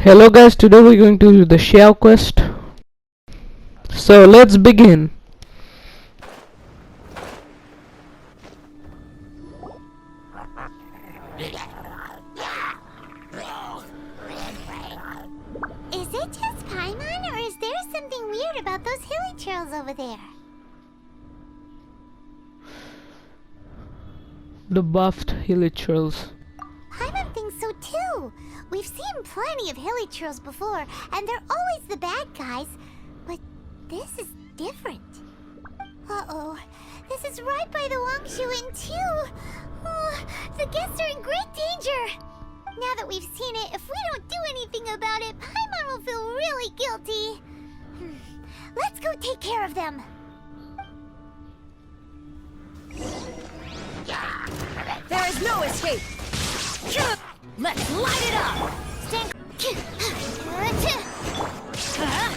Hello guys, today we're going to do the xiao quest. So let's begin. Is it just Paimon, or is there something weird about those hilly trails over there? The buffed hilly trails. Paimon thinks so too. We've seen plenty of hilly trails before, and they're always the bad guys. But this is different. Uh-oh. This is right by the Wangshu Inn too. Oh, the guests are in great danger. Now that we've seen it, if we don't do anything about it, Paimon will feel really guilty. Let's go take care of them. There is no escape! Let's light it up! Stand.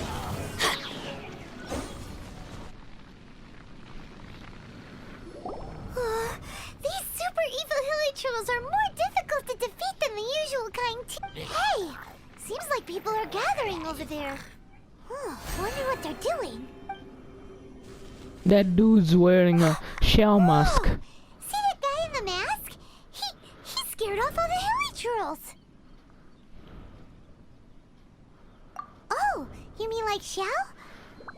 These super evil hilly trolls are more difficult to defeat than the usual kind. Hey! Seems like people are gathering over there. Wonder what they're doing. That dude's wearing a xiao mask. See that guy in the mask? He scared off all the hilly trolls. Oh, you mean like Xiao?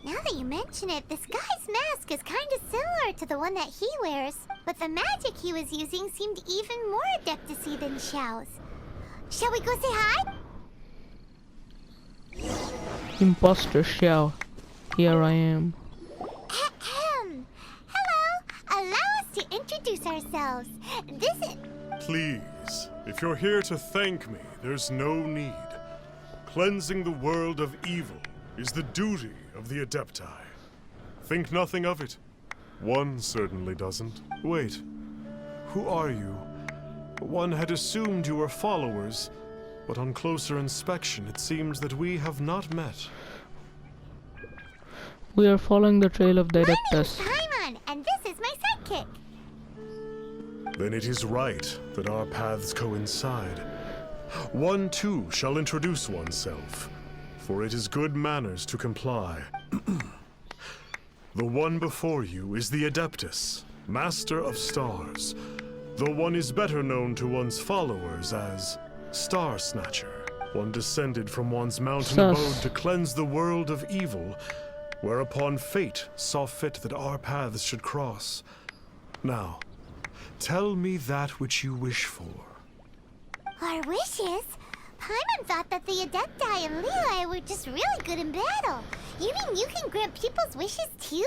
Now that you mention it, this guy's mask is kind of similar to the one that he wears, but the magic he was using seemed even more adeptacy than Xiao's. Shall we go say hi? Imposter xiao. Here I am. Ahem. Hello. Allow us to introduce ourselves. This is... Please, if you're here to thank me, there's no need. Cleansing the world of evil is the duty of the Adepti. Think nothing of it. One certainly doesn't. Wait, who are you? One had assumed you were followers, but on closer inspection it seems that we have not met. We are following the trail of the My Adeptus. name's Paimon, and this is my sidekick. Then it is right that our paths coincide. One too shall introduce oneself, for it is good manners to comply. The one before you is the Adeptus, Master of Stars, though one is better known to one's followers as Star Snatcher. One descended from one's mountain abode to cleanse the world of evil, whereupon fate saw fit that our paths should cross. Now, tell me that which you wish for. Our wishes? Paimon thought that the Adepti and Levi were just really good in battle. You mean you can grant people's wishes too?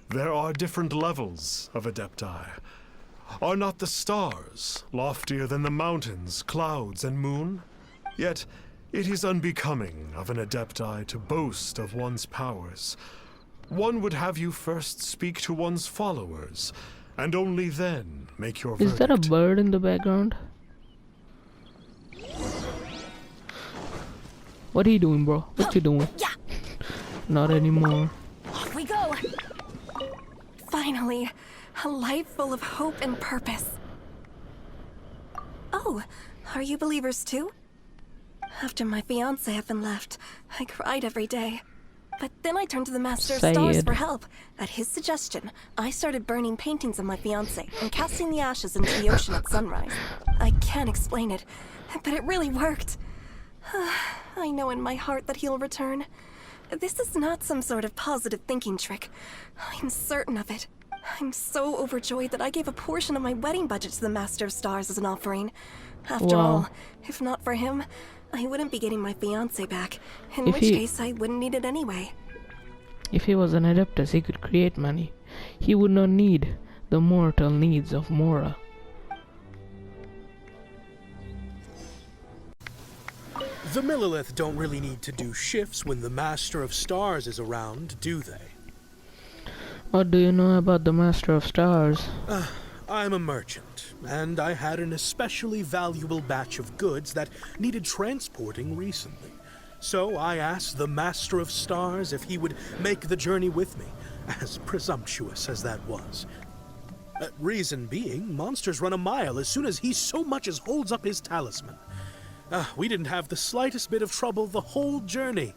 There are different levels of Adepti. Are not the stars loftier than the mountains, clouds, and moon? Yet, it is unbecoming of an Adepti to boast of one's powers. One would have you first speak to one's followers, and only then make your verdict. Is there a bird in the background? What are you doing, bro? What you doing? Yeah, Not anymore. off we go! Finally, a life full of hope and purpose. Oh, are you believers too? After my fiancé had been left, I cried every day. But then I turned to the Master of Stars Sad. for help. At his suggestion, I started burning paintings of my fiancé and casting the ashes into the ocean at sunrise. I can't explain it, but it really worked. I know in my heart that he'll return. This is not some sort of positive thinking trick. I'm certain of it. I'm so overjoyed that I gave a portion of my wedding budget to the Master of Stars as an offering. After Wow. all, if not for him, I wouldn't be getting my fiancé back, in If which he- case I wouldn't need it anyway. If he was an Adeptus, he could create money. He would not need the mortal needs of Mora. The Millilith don't really need to do shifts when the Master of Stars is around, do they? What do you know about the Master of Stars? I'm a merchant, and I had an especially valuable batch of goods that needed transporting recently. So I asked the Master of Stars if he would make the journey with me, as presumptuous as that was. Reason being, monsters run a mile as soon as he so much as holds up his talisman. We didn't have the slightest bit of trouble the whole journey.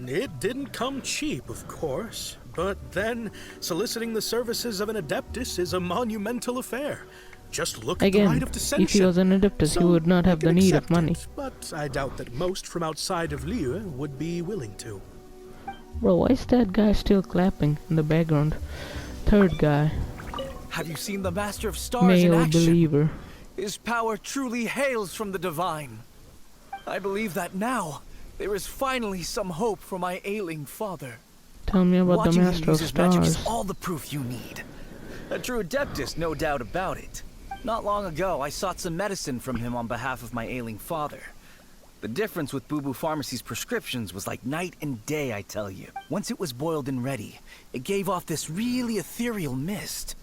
It didn't come cheap, of course, but then soliciting the services of an Adeptus is a monumental affair. Just look at the Again, rite of descension. if he was an Adeptus, he would not have we the can need of accept money. it, but I doubt that most from outside of Liyue would be willing to. Bro, why is that guy still clapping in the background? Third guy, Have you seen the Master of Stars in male action? believer. His power truly hails from the divine. I believe that now there is finally some hope for my ailing father. Tell me about Watching the him Master use of his magic Stars. is all the proof you need. A true Adeptus, no doubt about it. Not long ago, I sought some medicine from him on behalf of my ailing father. The difference with Boo Boo Pharmacy's prescriptions was like night and day, I tell you. Once it was boiled and ready, it gave off this really ethereal mist.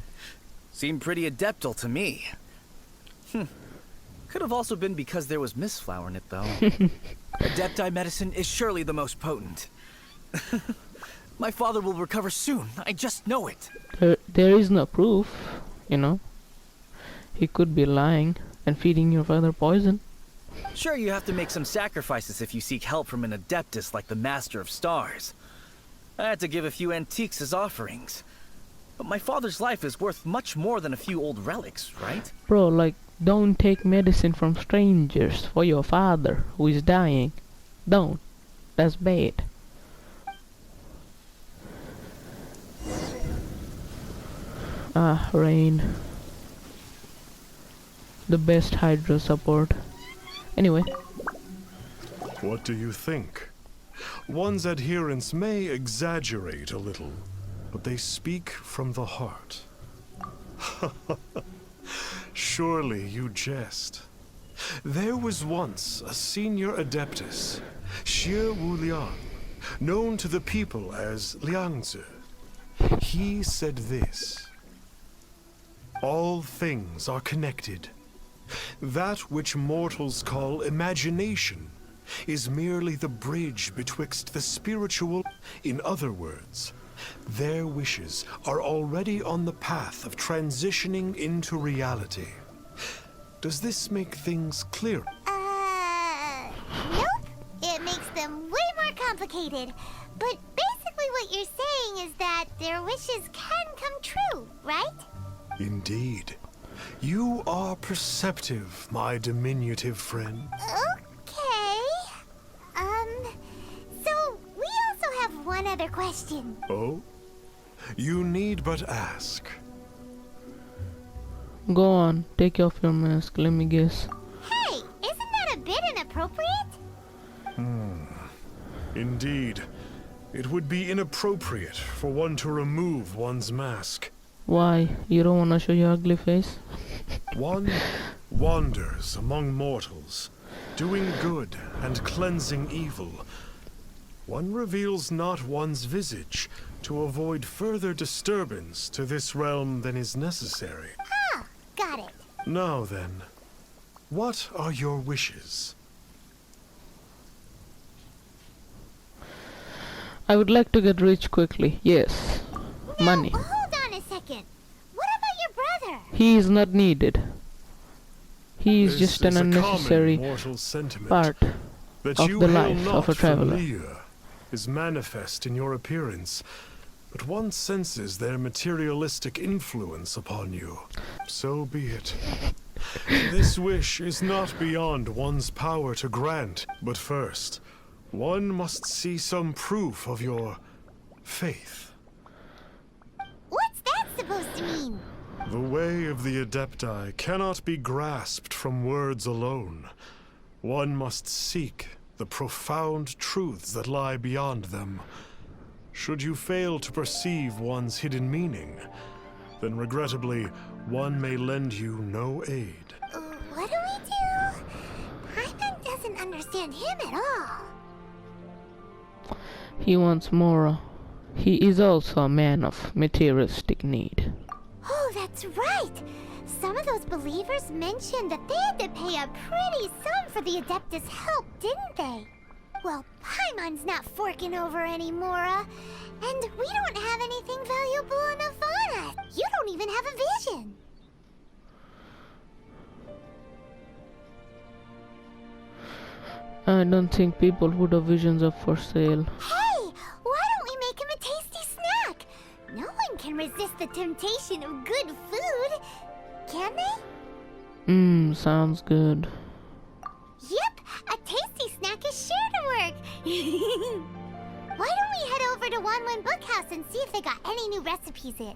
Seemed pretty adeptal to me. Could have also been because there was mistflower in it, though. Adepti medicine is surely the most potent. My father will recover soon. I just know it. There is no proof, you know. He could be lying and feeding your father poison. Sure, you have to make some sacrifices if you seek help from an Adeptus like the Master of Stars. I had to give a few antiques as offerings. But my father's life is worth much more than a few old relics, right? Bro, like, don't take medicine from strangers for your father who is dying. Don't. That's bad. Ah, Rain. The best Hydra support. Anyway. What do you think? One's adherents may exaggerate a little, but they speak from the heart. Surely you jest. There was once a senior Adeptus, Xie Wuliang, known to the people as Liangzi. He said this: all things are connected. That which mortals call imagination is merely the bridge betwixt the spiritual. In other words, their wishes are already on the path of transitioning into reality. Does this make things clear? Nope. It makes them way more complicated. But basically what you're saying is that their wishes can come true, right? Indeed. You are perceptive, my diminutive friend. Okay. So we also have one other question. Oh? You need but ask. Go on, take off your mask, let me guess. Hey, isn't that a bit inappropriate? Indeed. It would be inappropriate for one to remove one's mask. Why? You don't wanna show your ugly face? One wanders among mortals, doing good and cleansing evil. One reveals not one's visage to avoid further disturbance to this realm than is necessary. Ah, got it. Now then, what are your wishes? I would like to get rich quickly. Yes. Money. Hold on a second. What about your brother? He is not needed. He is This just an is a common unnecessary mortal sentiment. part That of you the hail life not of a from traveler. Liyue is manifest in your appearance, but one senses their materialistic influence upon you. So be it. This wish is not beyond one's power to grant, but first, one must see some proof of your faith. What's that supposed to mean? The way of the Adepti cannot be grasped from words alone. One must seek the profound truths that lie beyond them. Should you fail to perceive one's hidden meaning, then regrettably, one may lend you no aid. What do we do? Paimon doesn't understand him at all. He wants more. He is also a man of materialistic need. Oh, that's right. Some of those believers mentioned that they had to pay a pretty sum for the Adeptus' help, didn't they? Well, Paimon's not forking over anymore, and we don't have anything valuable enough on us. You don't even have a vision. I don't think people put the visions up for sale. Hey, why don't we make him a tasty snack? No one can resist the temptation of good food, can they? Sounds good. Yep, a tasty snack is sure to work. Why don't we head over to Wanwan Bookhouse and see if they got any new recipes in?